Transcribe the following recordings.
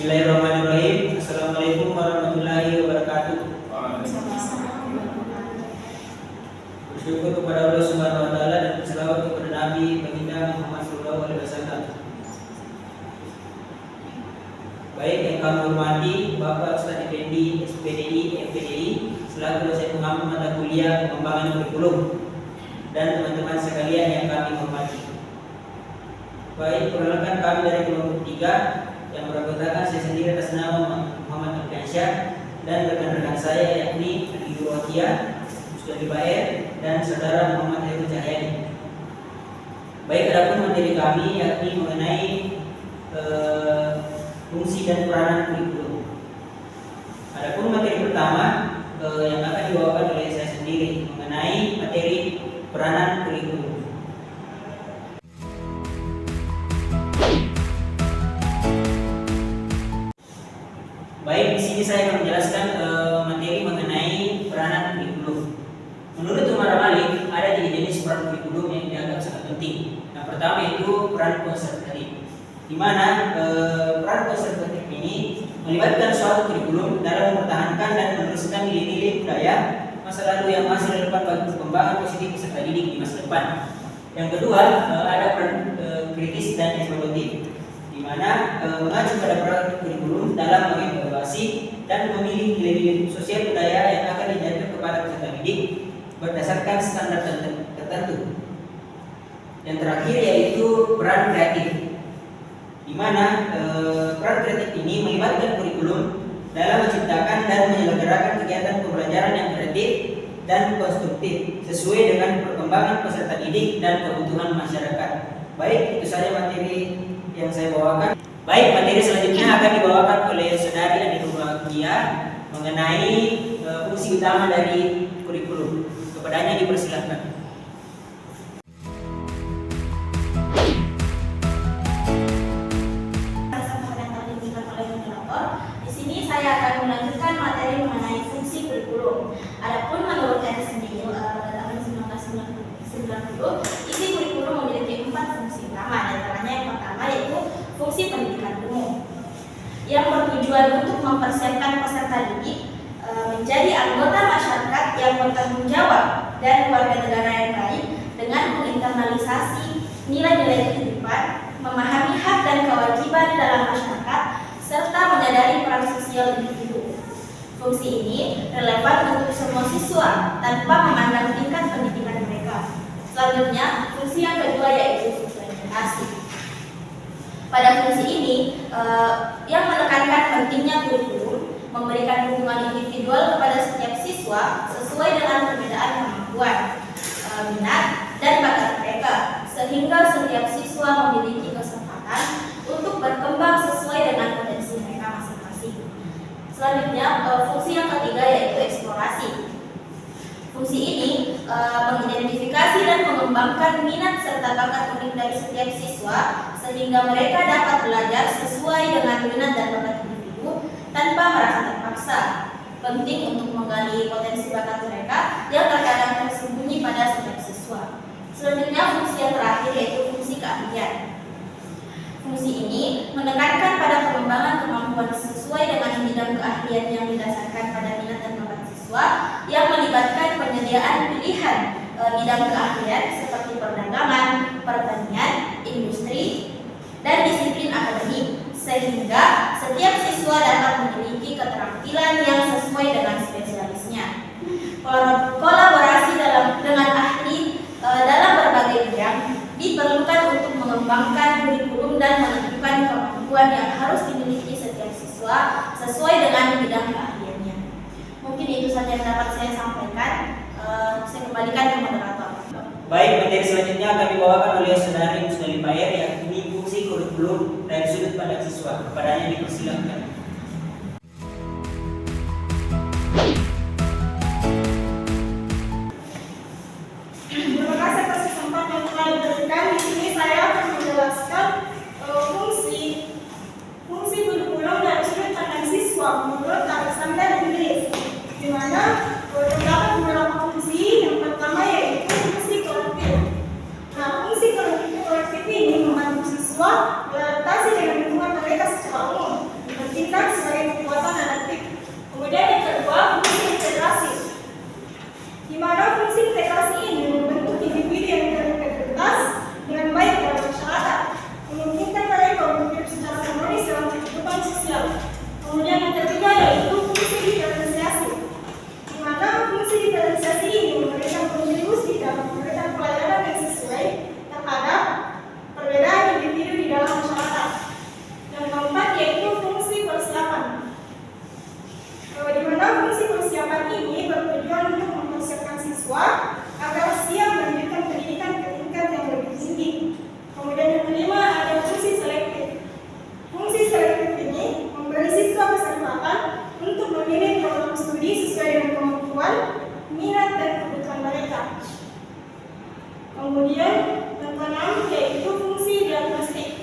Bismillahirrahmanirrahim. Assalamualaikum warahmatullahi wabarakatuh. Bersyukur kepada Allah Subhanahu wa taala dan berselawat kepada Nabi Baginda Muhammad SAW. Baik yang kami hormati Bapak Ustaz Effendi SPDI FPDI selaku dosen pengampu mata kuliah pengembangan kurikulum dan teman-teman sekalian yang kami hormati. Baik, perkenalkan kami dari kelompok 3 yang beranggotakan saya sendiri atas nama Muhammad Alfiansyah dan rekan-rekan saya yakni Ibu Rohia, Ustaz Baer dan saudara Muhammad Heru Cahyadi. Baik, adapun materi kami yakni mengenai fungsi dan peranan kurikulum. Adapun materi pertama yang akan dibawakan oleh saya sendiri mengenai materi peranan kurikulum. Baik, di sini saya akan menjelaskan materi mengenai peranan kurikulum. Menurut Umar Malik, ada 3 jenis peran kurikulum yang dianggap sangat penting. Yang pertama itu peran konservatif, di mana peran konservatif ini melibatkan suatu kurikulum dalam mempertahankan dan meneruskan nilai-nilai budaya masa lalu yang masih relevan bagi perkembangan positif peserta didik di masa depan. Yang kedua, ada peran kritis dan evaluatif, di mana mengacu pada peran kurikulum dalam mengevaluasi dan memilih nilai-nilai sosial budaya yang akan diajarkan kepada peserta didik berdasarkan standar tertentu. Yang terakhir yaitu peran kreatif, di mana peran kreatif ini melibatkan kurikulum dalam menciptakan dan menyelenggarakan kegiatan pembelajaran yang kreatif dan konstruktif sesuai dengan perkembangan peserta didik dan kebutuhan masyarakat. Baik, itu saja materi yang saya bawakan. Baik, materi selanjutnya akan dibawakan oleh saudari Adi Rohia mengenai fungsi utama dari kurikulum. Kepadanya dipersilakan. Di sini saya akan melanjutkan materi mengenai fungsi kurikulum. Adapun menurut saya sendiri pada tahun 1990, isi kurikulum memiliki 4 fungsi utama. Di antaranya yang pertama yaitu fungsi pendidikan umum, yang bertujuan untuk mempersiapkan peserta didik menjadi anggota masyarakat yang bertanggung jawab dan warga negara yang baik dengan menginternalisasi nilai-nilai kehidupan, memahami hak dan kewajiban dalam masyarakat, serta menyadari peran sosial individu. Fungsi ini relevan untuk semua siswa tanpa memandang tingkat pendidikan mereka. Selanjutnya, fungsi yang kedua yaitu fungsi implementasi. Pada fungsi ini, yang menekankan pentingnya kurikulum memberikan dukungan individual kepada setiap siswa sesuai dengan perbedaan kemampuan, minat, dan bakat mereka, sehingga setiap siswa memiliki kesempatan untuk berkembang sesuai dengan potensi mereka masing-masing. Selanjutnya, fungsi yang ketiga yaitu eksplorasi. Fungsi ini mengidentifikasi dan mengembangkan minat serta bakat unik dari setiap siswa sehingga mereka dapat belajar sesuai dengan minat dan bakat individu tanpa merasa terpaksa. Penting untuk menggali potensi bakat mereka yang terkadang tersembunyi pada setiap siswa. Selanjutnya, fungsi yang terakhir yaitu fungsi keahlian. Fungsi ini menekankan pada pengembangan kemampuan sesuai dengan bidang keahlian yang didasarkan pada minat dan bakat siswa yang melibatkan penyediaan pilihan bidang keahlian seperti perdagangan, pertanian, industri, dan disiplin akademik, sehingga setiap siswa dapat memiliki keterampilan yang sesuai dengan spesialisnya. Kolaborasi dengan ahli dalam berbagai bidang diperlukan untuk mengembangkan kurikulum dan menentukan kemampuan yang harus dimiliki setiap siswa sesuai dengan bidang keahliannya. Mungkin itu saja yang dapat saya sampaikan. Saya kembalikan ke moderator. Baik, materi selanjutnya akan dibawakan oleh saudari Ustaz Baer yakni fungsi kurikulum dari sudut pandang siswa. Kepadanya dipersilakan. Terima kasih atas kesempatan yang telah diberikan. Di sini saya akan menjelaskan fungsi kurikulum dari sudut pandang siswa menurut Alexander Inggris, di mana terdapat beberapa fungsi. Yang pertama yaitu fungsi kolektif. Nah, fungsi kolektif ini membantu siswa beradaptasi dengan lingkungan mereka secara umum, seperti Kemudian yang keenam yaitu fungsi diagnostik.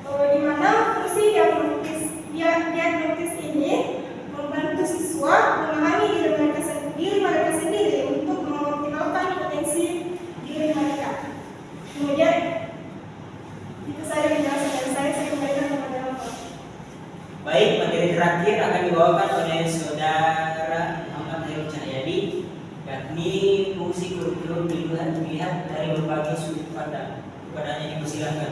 Di mana fungsi diagnostis ini membantu siswa memahami diri mereka sendiri untuk mengoptimalkan potensi diri mereka. Kemudian itu saja penjelasan dari saya kembalikan kepada Bapak. Baik, materi terakhir akan dibawakan oleh Saudara Muhammad Heru Cahyadi, yakni fungsi kurikulum dilihat dari berbagai sudut pandang. Kepadanya dipersilakan.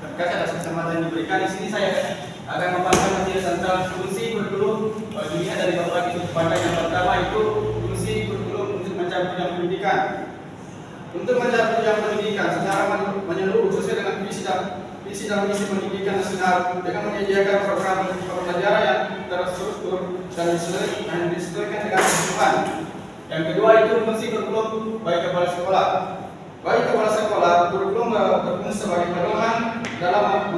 Terkait atas kesempatan yang diberikan di sini, saya akan membahas materi tentang fungsi kurikulum dilihat dari berbagai sudut pandang. Yang pertama itu fungsi kurikulum untuk mencapai tujuan pendidikan. Untuk mencapai tujuan pendidikan secara menyeluruh sesuai dengan visi dan misi pendidikan nasional dengan menyediakan program pembelajaran yang terstruktur dan disesuaikan dengan kebutuhan. Yang kedua itu fungsi kurikulum bagi kepala sekolah. Bagi kepala sekolah, kurikulum berfungsi sebagai pedoman dalam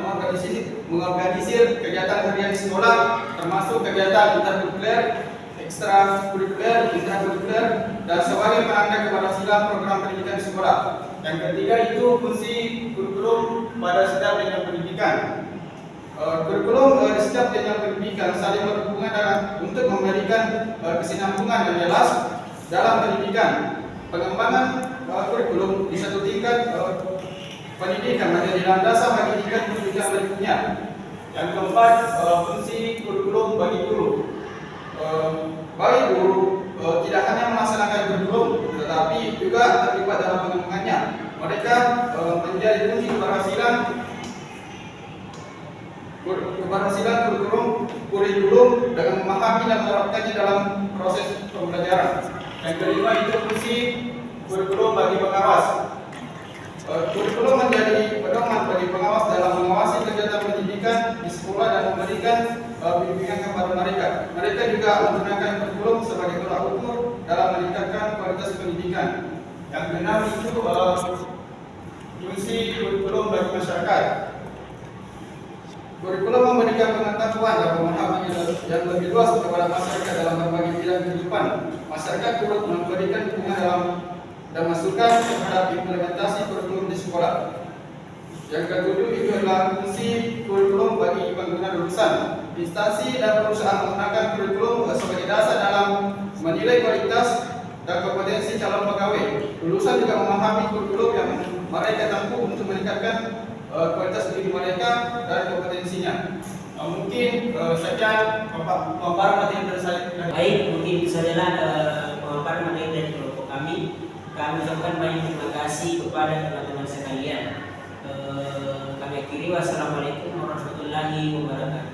mengorganisir kegiatan harian di sekolah, termasuk kegiatan interkurikuler, ekstrakurikuler, intrakurikuler, dan sebagai penanda keberhasilan program pendidikan di sekolah. Yang ketiga itu fungsi kurikulum pada setiap jenjang pendidikan. Kurikulum di setiap jenjang pendidikan saling berhubungan untuk memberikan kesinambungan yang jelas dalam pendidikan. Pengembangan kurikulum di satu tingkat pendidikan menjadi landasan bagi tingkat pendidikan berikutnya. Yang keempat, fungsi kurikulum bagi guru. Bagi guru tidak hanya melaksanakan kurikulum, tetapi juga terlibat dalam pengembangannya. Mereka menjadi kunci keberhasilan kurikulum dengan memahami dan menerapkannya dalam proses pembelajaran. Yang kelima itu fungsi kurikulum bagi pengawas. Kurikulum menjadi pedoman bagi pengawas dalam mengawasi kegiatan pendidikan di sekolah dan memberikan bimbingan kepada mereka. Mereka juga menggunakan kurikulum sebagai tolak ukur dalam meningkatkan kualitas pendidikan. Yang keenam itu fungsi kurikulum bagi masyarakat. Kurikulum memberikan pengetahuan dan pemahaman yang lebih luas kepada masyarakat dalam berbagai bidang kehidupan. Masyarakat turut memberikan dukungan dan masukan terhadap implementasi kurikulum di sekolah. Yang ketujuh itu adalah fungsi kurikulum bagi pengguna lulusan. Instansi dan perusahaan menggunakan kurikulum sebagai dasar dalam menilai kualitas dan kompetensi calon pegawai. Lulusan juga memahami kurikulum yang mereka tempuh untuk meningkatkan kualitas diri mereka dan kompetensinya. Mungkin saja pemaparan materi dari saya. Baik, mungkin itu sajalah pemaparan materi dari kelompok kami. Kami ucapkan banyak terima kasih kepada teman-teman sekalian. Kami akhiri, wassalamualaikum warahmatullahi wabarakatuh.